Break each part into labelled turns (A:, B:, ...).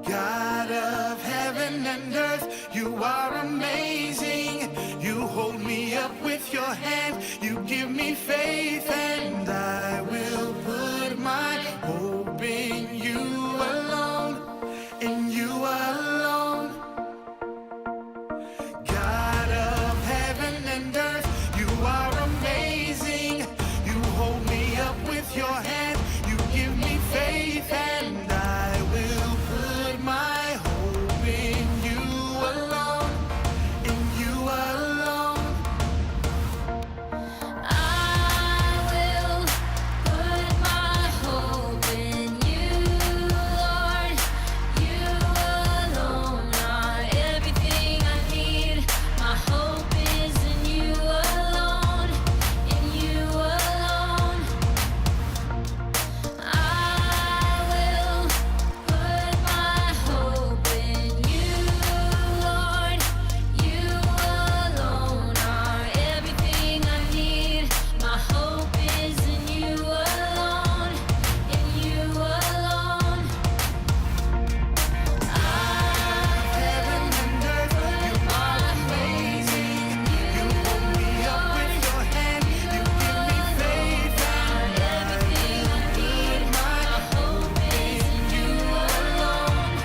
A: God of heaven and earth, you are amazing. You hold me up with your hand, you give me faith, and I will put my hope in you alone, in you alone. God of heaven and earth, you are amazing. You hold me up with your hand, you give me faith, and I will put my hope in you alone, in you alone.
B: I will put my hope in you, Lord. You alone are everything I need. My hope is in you alone, in you alone. I will put my hope in you, Lord. You alone are everything I need. My hope is in you alone, in you alone.
A: Heaven and earth, you are amazing. You hold me up with your hand, you give me faith, and I will put my hope in you alone,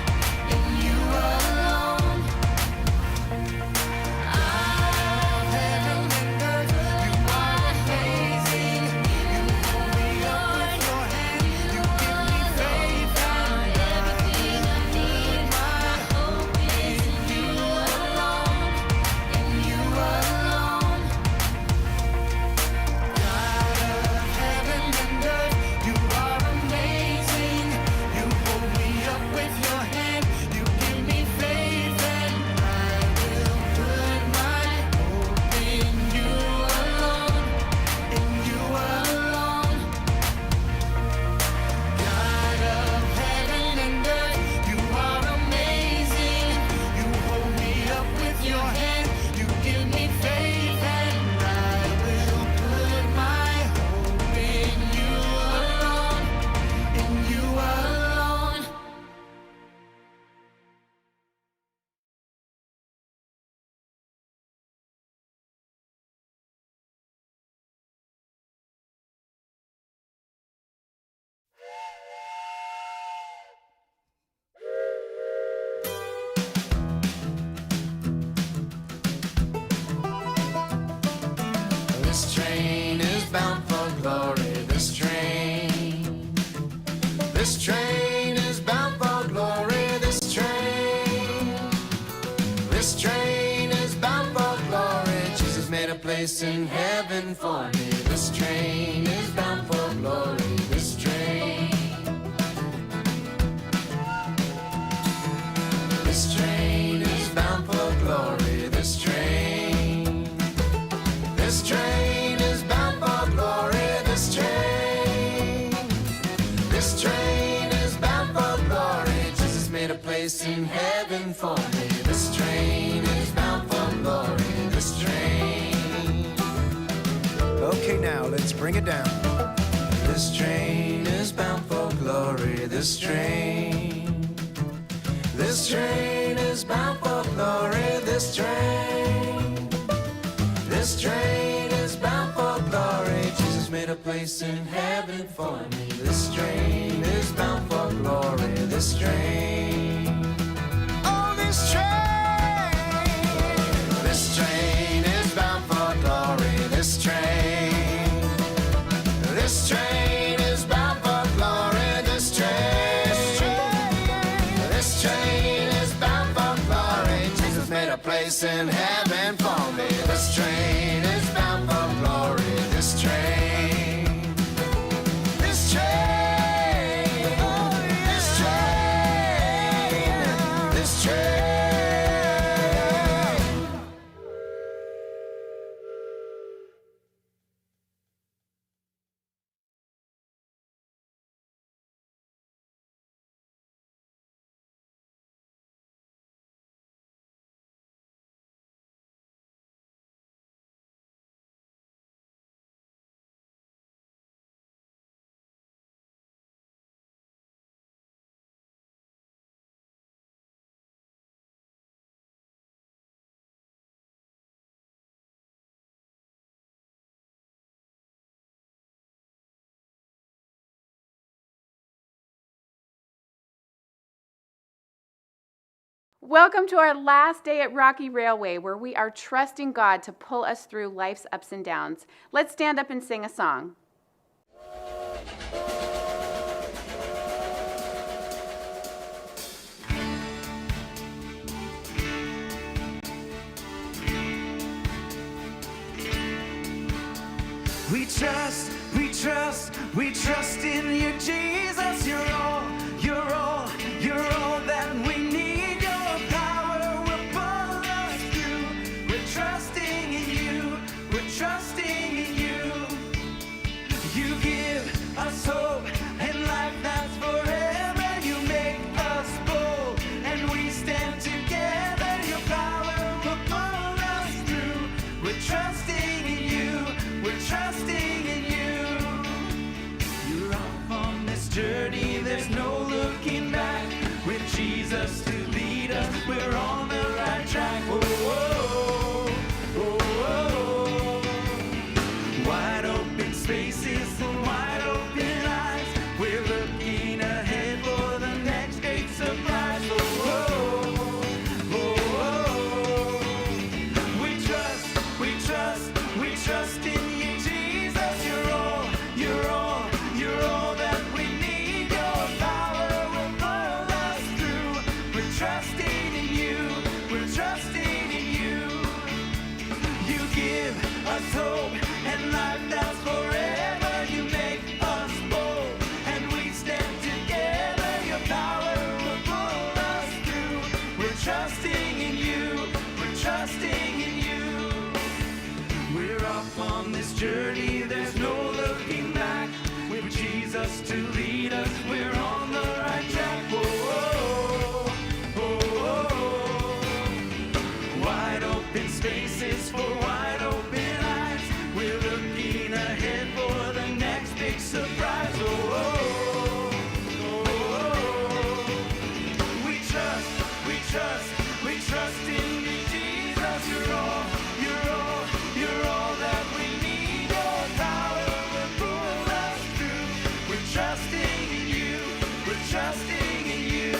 A: in you alone. Heaven and earth, you are amazing. You hold me up with your hand, you give me faith, and I will put my hope in you alone, in you alone. God of heaven and earth, you are amazing. You hold me up with your hand, you give me faith, and I will put my hope in you alone, in you alone. God of heaven and earth, you are amazing. You hold me up with your hand, you give me faith, and I will put my hope in you alone, in you alone. This train is bound for glory. This train is bound for glory. This train is bound for glory. Jesus made a place in heaven for me. This train is bound for glory. This train is bound for glory. This train is bound for glory. This train is bound for glory. Jesus made a place in heaven for me. This train is bound for glory. This train.
C: Okay, now let's bring it down.
A: This train is bound for glory. This train is bound for glory. This train is bound for glory. Jesus made a place in heaven for me. This train is bound for glory. This train. Oh, this train is bound for glory. This train is bound for glory. This train is bound for glory. Jesus made a place in heaven for me. This train is bound for glory. This train. This train.
D: Welcome to our last day at Rocky Railway, where we are trusting God to pull us through life's ups and downs. Let's stand up and sing a song.
A: We trust, we trust, we trust in you, Jesus. You're all, you're all, you're all that we need. Your power will pull us through. We're trusting in you, we're trusting in you. You give us hope and life that's forever. You make us bold and we stand together. Your power will pull us through. We're trusting in you, we're trusting in you. You're off on this journey, there's no looking back. With Jesus to lead us, we're on the right track. Whoa, whoa, whoa, whoa. Wide open spaces and wide open eyes. We're looking ahead for the next great surprise. Whoa, whoa, whoa, whoa. We trust, we trust, we trust in you, Jesus. You're all, you're all, you're all that we need. Your power will pull us through. We're trusting in you, we're trusting in you. You give us hope and life that's forever. You make us bold and we stand together. Your power will pull us through. We're trusting in you, we're trusting in you. We're off on this journey, there's no looking back. With Jesus to lead us, we're on the right track. Whoa, whoa, whoa, whoa. Wide open spaces for wide open eyes. We're looking ahead for the next big surprise. Whoa, whoa, whoa. We trust in you, Jesus. You're all, you're all, you're all that we need. Your power will pull us through. We're trusting in you, we're trusting in you.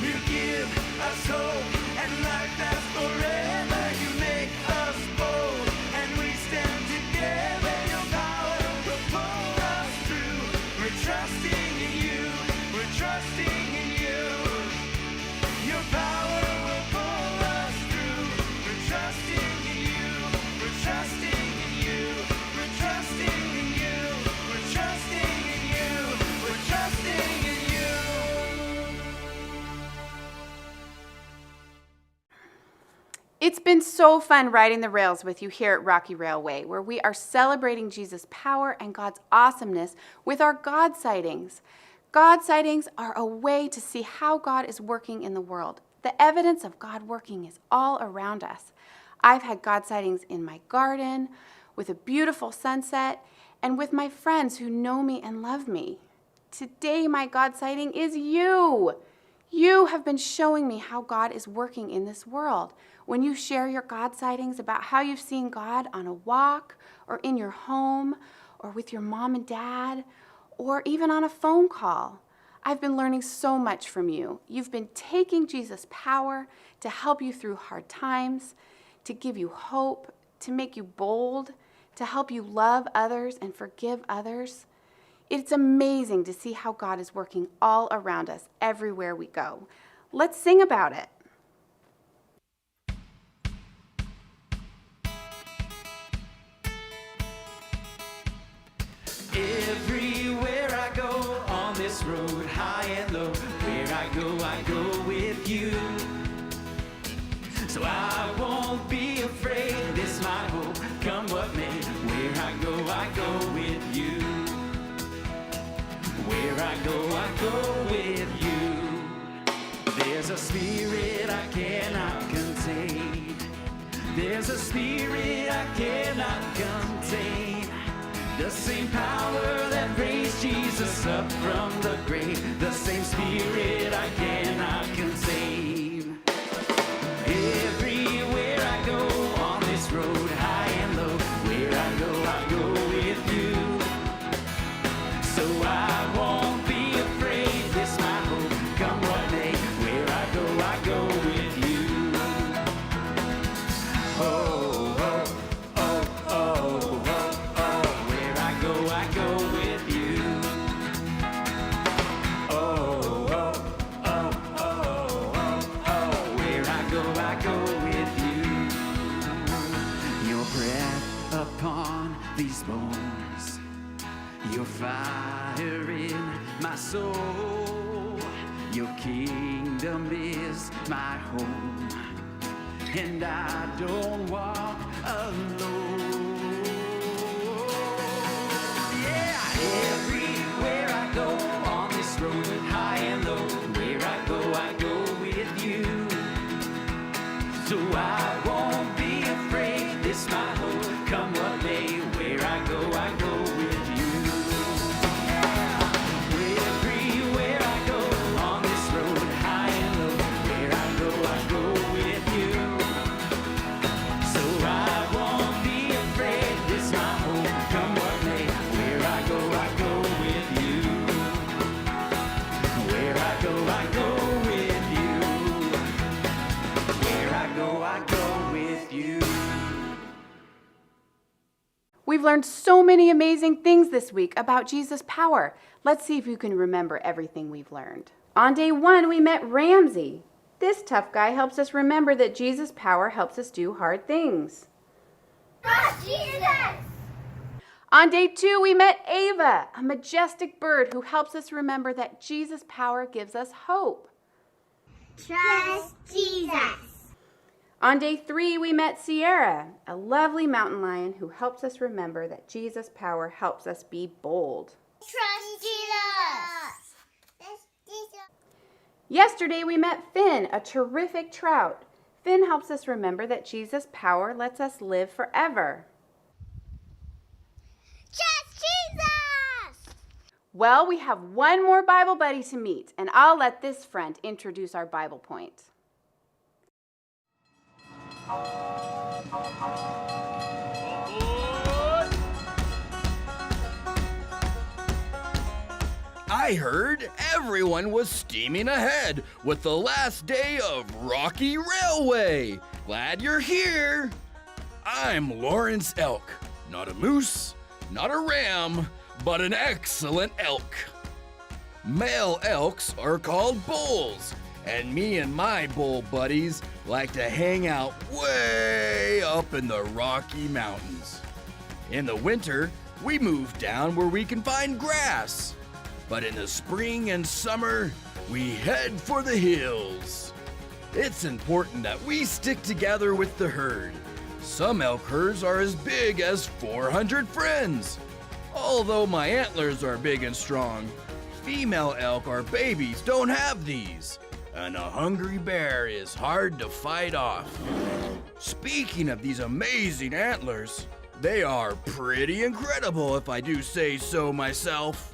A: You give us hope and life that's forever. You make us bold and we stand together. Your power will pull us through. We're trusting in you, we're trusting in you. Your power will pull us through. We're trusting in you, we're trusting in you, we're trusting in you, we're trusting in you, we're trusting in you.
D: It's been so fun riding the rails with you here at Rocky Railway, where we are celebrating Jesus' power and God's awesomeness with our God sightings. God sightings are a way to see how God is working in the world. The evidence of God working is all around us. I've had God sightings in my garden, with a beautiful sunset, and with my friends who know me and love me. Today, my God sighting is you. You have been showing me how God is working in this world. When you share your God sightings about how you've seen God on a walk, or in your home, or with your mom and dad, or even on a phone call, I've been learning so much from you. You've been taking Jesus' power to help you through hard times, to give you hope, to make you bold, to help you love others and forgive others. It's amazing to see how God is working all around us everywhere we go. Let's sing about it.
A: Everywhere I go on this road, high and low, where I go with you. So I won't be afraid, this my hope, come what may. Where I go with you. Where I go with you. There's a spirit I cannot contain. There's a spirit I cannot contain. The same power that raised Jesus up from the grave, the same spirit I cannot contain. Everywhere I go on this road, high and low, where I go with you. So I won't be afraid, this my hope, come what may. Where I go
E: Your kingdom is my home, and I don't walk alone. Yeah, everywhere I go on this road, high and low, where I go with you. So I won't be afraid, this my hope, come what may, where I go with you. Everywhere I go on this road, high and low, where I go with you. So I won't be afraid, this my hope, come what may, where I go with you. Where I go with you. Where I go with you.
D: We've learned so many amazing things this week about Jesus' power. Let's see if you can remember everything we've learned. On day 1, we met Ramsey. This tough guy helps us remember that Jesus' power helps us do hard things.
B: Trust Jesus!
D: On day 2, we met Ava, a majestic bird who helps us remember that Jesus' power gives us hope.
B: Trust Jesus!
D: On day 3, we met Sierra, a lovely mountain lion who helps us remember that Jesus' power helps us be bold.
B: Trust Jesus!
D: Yesterday, we met Finn, a terrific trout. Finn helps us remember that Jesus' power lets us live forever.
B: Trust Jesus!
D: Well, we have one more Bible buddy to meet, and I'll let this friend introduce our Bible point.
F: I heard everyone was steaming ahead with the last day of Rocky Railway. Glad you're here. I'm Lawrence Elk, not a moose, not a ram, but an excellent elk. Male elks are called bulls, and me and my bull buddies like to hang out way up in the Rocky Mountains. In the winter, we move down where we can find grass. But in the spring and summer, we head for the hills. It's important that we stick together with the herd. Some elk herds are as big as 400 friends. Although my antlers are big and strong, female elk or babies don't have these. And a hungry bear is hard to fight off. Speaking of these amazing antlers, they are pretty incredible if I do say so myself.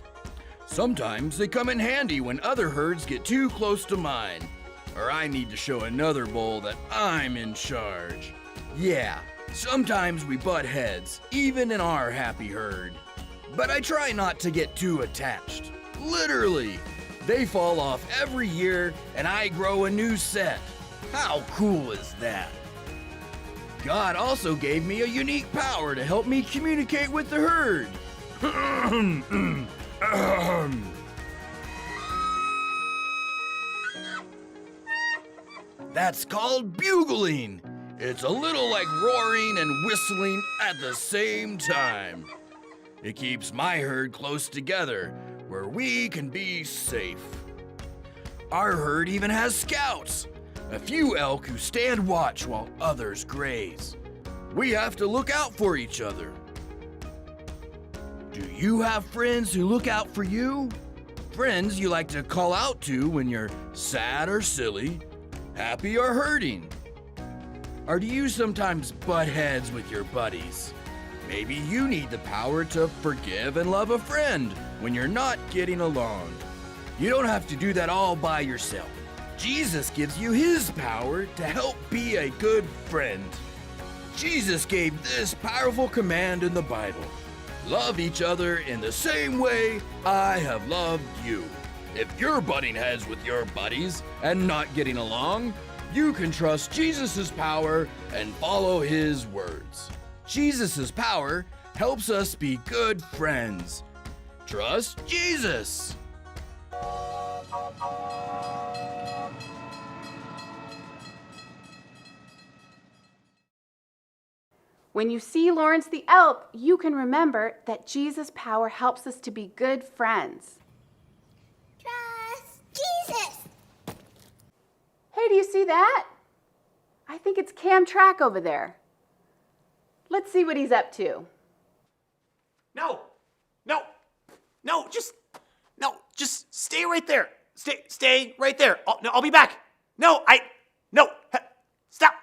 F: Sometimes they come in handy when other herds get too close to mine, or I need to show another bull that I'm in charge. Yeah, sometimes we butt heads, even in our happy herd. But I try not to get too attached. Literally, they fall off every year and I grow a new set. How cool is that? God also gave me a unique power to help me communicate with the herd. That's called bugling. It's a little like roaring and whistling at the same time. It keeps my herd close together where we can be safe. Our herd even has scouts, a few elk who stand watch while others graze. We have to look out for each other. Do you have friends who look out for you? Friends you like to call out to when you're sad or silly, happy or hurting? Or do you sometimes butt heads with your buddies? Maybe you need the power to forgive and love a friend when you're not getting along. You don't have to do that all by yourself. Jesus gives you his power to help be a good friend. Jesus gave this powerful command in the Bible. Love each other in the same way I have loved you. If you're butting heads with your buddies and not getting along, you can trust Jesus' power and follow his words. Jesus' power helps us be good friends. Trust Jesus.
D: When you see Lawrence the elk, you can remember that Jesus' power helps us to be good friends.
B: Trust Jesus!
D: see that? I think it's Cam Track over there. Let's see what he's up to.
G: No, just stay right there. Stay right there. I'll be back. No, stop.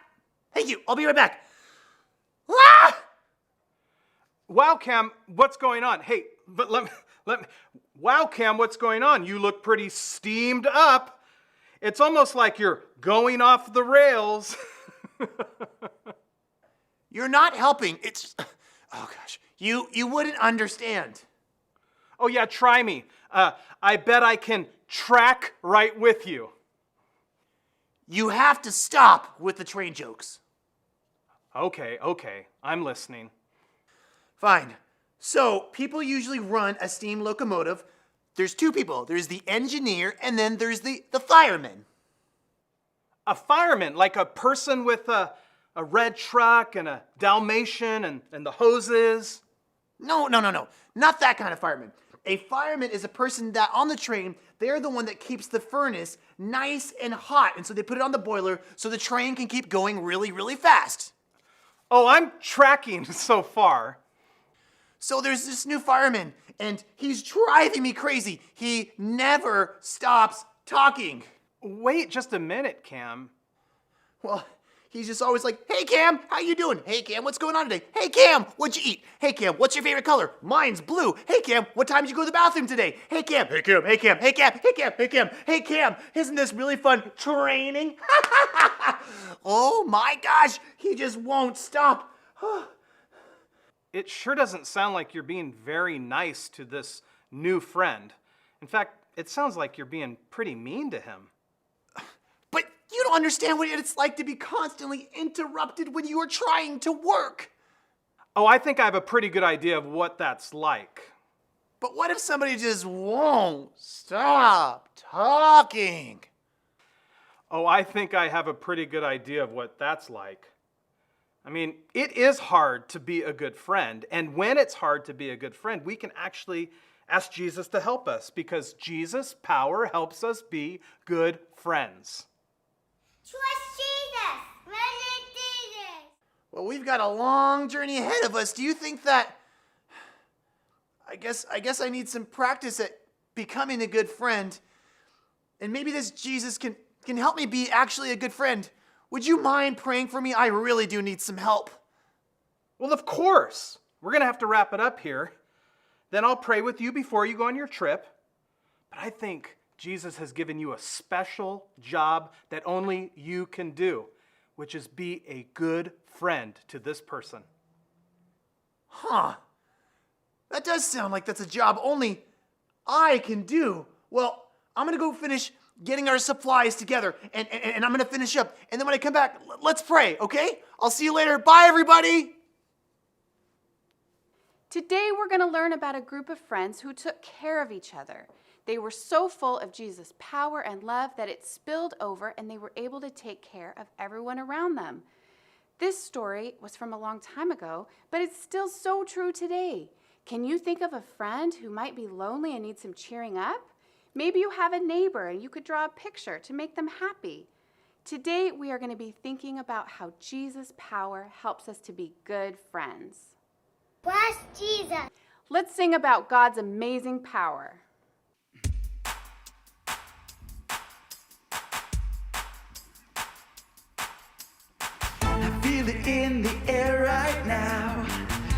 G: Thank you. I'll be right back. Ah!
H: Wow, Cam, what's going on? Hey, but let me. Wow, Cam, what's going on? You look pretty steamed up. It's almost like you're going off the rails.
G: You're not helping. It's, oh gosh, you wouldn't understand.
H: Oh yeah, try me. I bet I can track right with you.
G: You have to stop with the train jokes.
H: Okay, I'm listening.
G: Fine. So, people usually run a steam locomotive. There's two people. There's the engineer, and then there's the fireman.
H: A fireman, like a person with a red truck and a Dalmatian and the hoses?
G: No. Not that kind of fireman. A fireman is a person that on the train, they're the one that keeps the furnace nice and hot. And so they put it on the boiler so the train can keep going really, really fast.
H: Oh, I'm tracking so far.
G: So there's this new fireman, and he's driving me crazy. He never stops talking.
H: Wait just a minute, Cam.
G: Well, he's just always like, hey, Cam, how you doing? Hey, Cam, what's going on today? Hey, Cam, what'd you eat? Hey, Cam, what's your favorite color? Mine's blue. Hey, Cam, what time did you go to the bathroom today? Hey, Cam, hey, Cam, hey, Cam, hey, Cam, hey, Cam, hey, Cam, hey, Cam, isn't this really fun training? Oh, my gosh, he just won't stop.
H: It sure doesn't sound like you're being very nice to this new friend. In fact, it sounds like you're being pretty mean to him.
G: But you don't understand what it's like to be constantly interrupted when you are trying to work.
H: Oh, I think I have a pretty good idea of what that's like.
G: But what if somebody just won't stop talking?
H: Oh, I think I have a pretty good idea of what that's like. I mean, it is hard to be a good friend. And when it's hard to be a good friend, we can actually ask Jesus to help us because Jesus' power helps us be good friends.
B: Trust Jesus. Visit Jesus.
G: Well, we've got a long journey ahead of us. Do you think that... I guess I need some practice at becoming a good friend. And maybe this Jesus can help me be actually a good friend. Would you mind praying for me? I really do need some help.
H: Well, of course. We're going to have to wrap it up here. Then I'll pray with you before you go on your trip. But I think Jesus has given you a special job that only you can do, which is be a good friend to this person.
G: Huh. That does sound like that's a job only I can do. Well, I'm going to go finish getting our supplies together, and I'm going to finish up. And then when I come back, let's pray, okay? I'll see you later. Bye, everybody.
D: Today we're going to learn about a group of friends who took care of each other. They were so full of Jesus' power and love that it spilled over and they were able to take care of everyone around them. This story was from a long time ago, but it's still so true today. Can you think of a friend who might be lonely and needs some cheering up? Maybe you have a neighbor and you could draw a picture to make them happy. Today we are going to be thinking about how Jesus' power helps us to be good friends.
B: Trust Jesus.
D: Let's sing about God's amazing power.
E: I feel it in the air right now.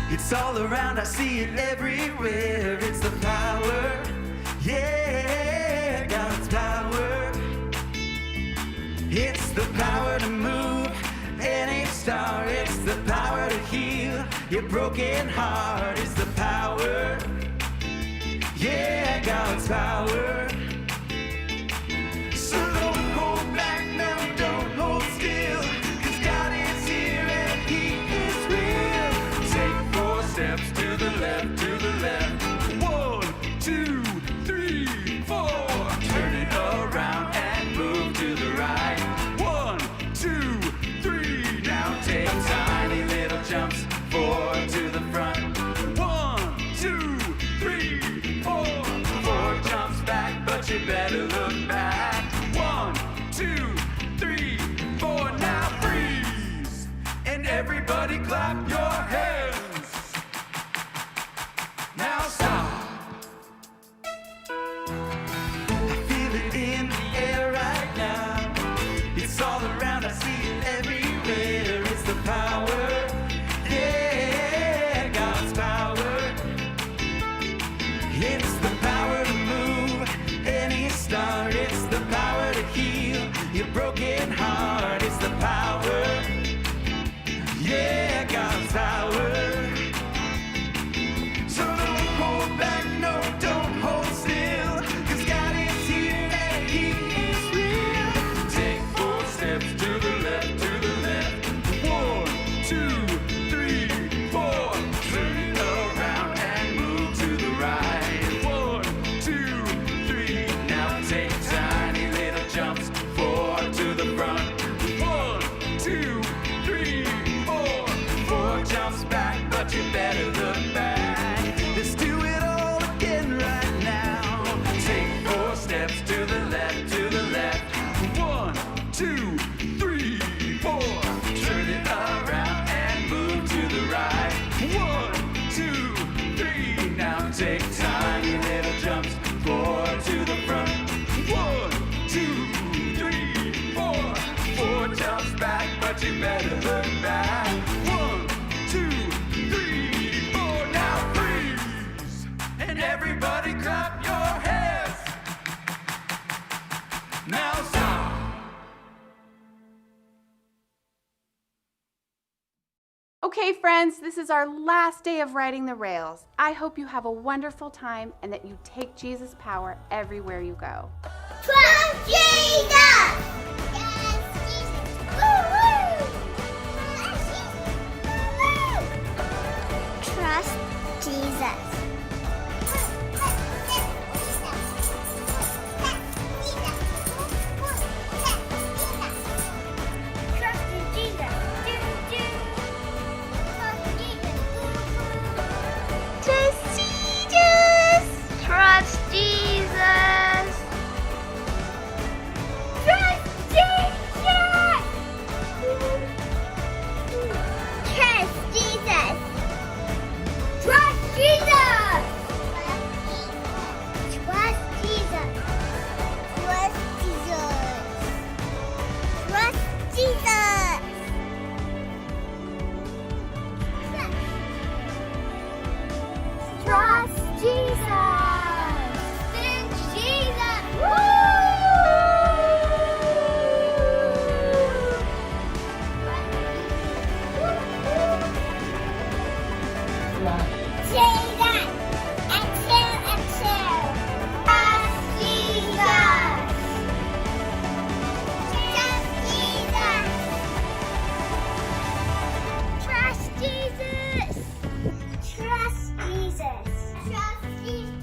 E: It's all around, I see it everywhere. It's the power, yeah, God's power. It's the power to move any star. It's the power to heal your broken heart. It's the power, yeah, God's power. So don't hold back, no, don't hold still. 'Cause God is here and He is real. Take 4 steps to the left, to the left. 1, 2, 3, 4. Turn it around and move to the right. 1, 2, 3. Now take tiny little jumps forward to the front. 1, 2, 3, 4. 4 jumps back, but clap your hands. Now stop. I feel it in the air right now. It's all around, I see it everywhere. It's the power, yeah, God's power. It's the power to move any star. It's the power to heal your broken heart. It's the power, yeah, God's power. So don't hold back, no, don't hold still, 'cause God is here and He is real. Take 4 steps to the left, to the left. 1, 2, 3, 4. Turn it around and move to the right. 1, 2, 3. Now take tiny little jumps. 4 to the front. 1, 2, 3, 4. 4 jumps back, but you better look back. Let's do it all again right now. Take 4 steps to the left, to the left. 1, 2, 3, 4. Turn it around and move to the right. 1, 2, 3. Now take tiny little jumps. 4 to the front. 1, 2, 3, 4. 4 jumps back, but you better look back. 1, 2, 3, 4. Now freeze, and everybody clap your hands. Now stop.
D: Okay, friends, this is our last day of riding the rails. I hope you have a wonderful time and that you take Jesus' power everywhere you go.
B: Trust Jesus! Yes, Jesus! Woo-woo! Trust Jesus. Trust in Jesus. Trust Jesus. Trust Jesus. Trust Jesus. Trust Jesus. Trust Jesus. Trust Jesus. Trust Jesus. Trust Jesus. Trust Jesus. In Jesus. Jesus. Exhale. Trust Jesus. Trust Jesus. Trust Jesus. Trust Jesus.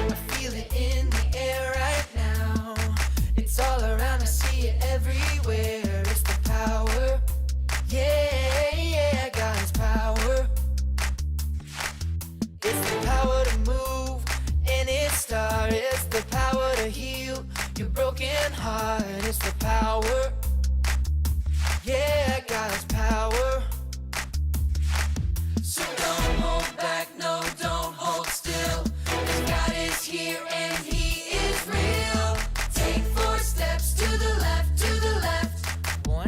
A: I feel it in the air right now. It's all around, I see it everywhere. It's the power, yeah, God's power. It's the power to move any star. It's the power to heal your broken heart. It's the power, yeah, God's power. So don't hold back, no, don't hold still. 'Cause God is here and He is real. Take 4 steps to the left, to the left. 1,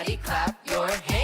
A: Everybody clap your hands.